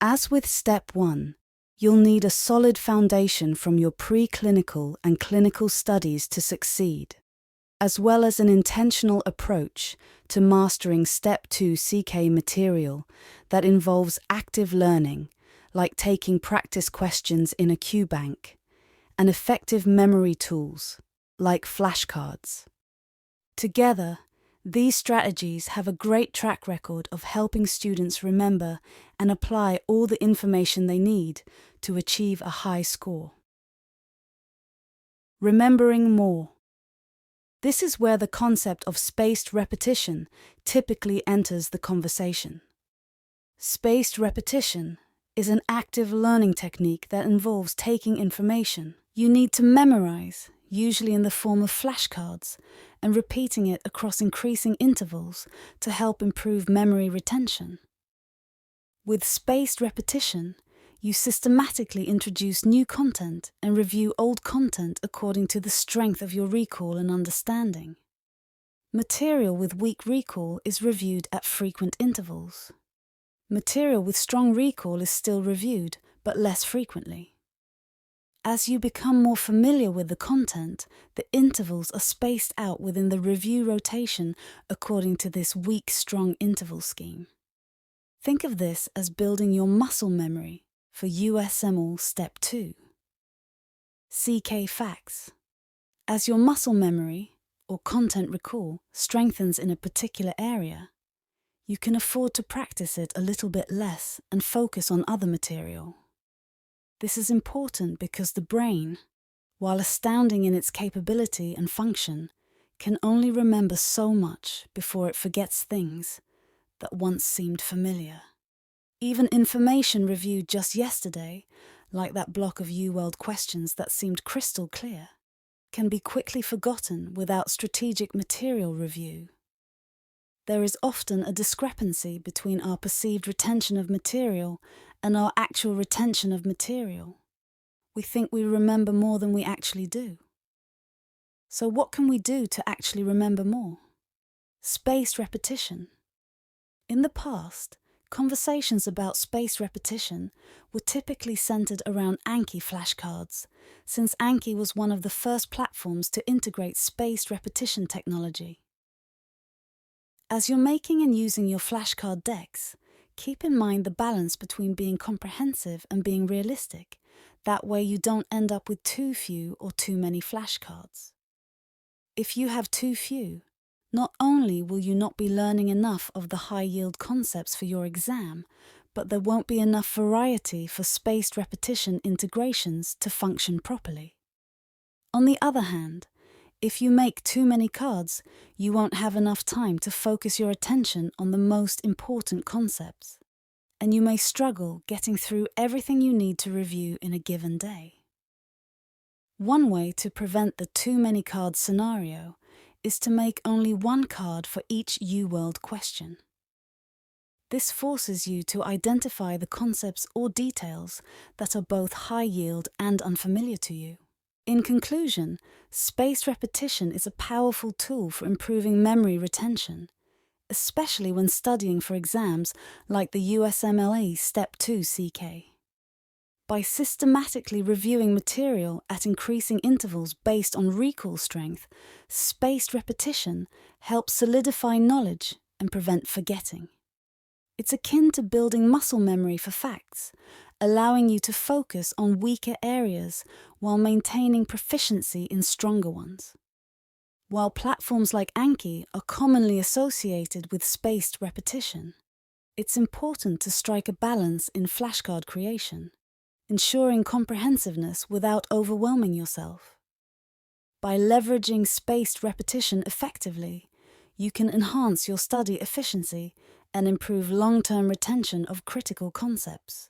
As with Step 1, you'll need a solid foundation from your preclinical and clinical studies to succeed, as well as an intentional approach to mastering Step 2 CK material that involves active learning, like taking practice questions in a QBank, and effective memory tools, like flashcards. Together, these strategies have a great track record of helping students remember and apply all the information they need to achieve a high score. Remembering more. This is where the concept of spaced repetition typically enters the conversation. Spaced repetition is an active learning technique that involves taking information you need to memorize, usually in the form of flashcards, and repeating it across increasing intervals to help improve memory retention. With spaced repetition, you systematically introduce new content and review old content according to the strength of your recall and understanding. Material with weak recall is reviewed at frequent intervals. Material with strong recall is still reviewed, but less frequently. As you become more familiar with the content, the intervals are spaced out within the review rotation according to this weak-strong interval scheme. Think of this as building your muscle memory for USMLE Step 2. CK facts. As your muscle memory, or content recall, strengthens in a particular area, you can afford to practice it a little bit less and focus on other material. This is important because the brain, while astounding in its capability and function, can only remember so much before it forgets things that once seemed familiar. Even information reviewed just yesterday, like that block of UWorld questions that seemed crystal clear, can be quickly forgotten without strategic material review. There is often a discrepancy between our perceived retention of material and our actual retention of material. We think we remember more than we actually do. So what can we do to actually remember more? Spaced repetition. In the past, conversations about spaced repetition were typically centered around Anki flashcards, since Anki was one of the first platforms to integrate spaced repetition technology. As you're making and using your flashcard decks, keep in mind the balance between being comprehensive and being realistic. That way you don't end up with too few or too many flashcards. If you have too few, not only will you not be learning enough of the high-yield concepts for your exam, but there won't be enough variety for spaced repetition integrations to function properly. On the other hand, if you make too many cards, you won't have enough time to focus your attention on the most important concepts, and you may struggle getting through everything you need to review in a given day. One way to prevent the too many cards scenario is to make only one card for each UWorld question. This forces you to identify the concepts or details that are both high yield and unfamiliar to you. In conclusion, spaced repetition is a powerful tool for improving memory retention, especially when studying for exams like the USMLE Step 2 CK. By systematically reviewing material at increasing intervals based on recall strength, spaced repetition helps solidify knowledge and prevent forgetting. It's akin to building muscle memory for facts, allowing you to focus on weaker areas while maintaining proficiency in stronger ones. While platforms like Anki are commonly associated with spaced repetition, it's important to strike a balance in flashcard creation, ensuring comprehensiveness without overwhelming yourself. By leveraging spaced repetition effectively, you can enhance your study efficiency and improve long-term retention of critical concepts.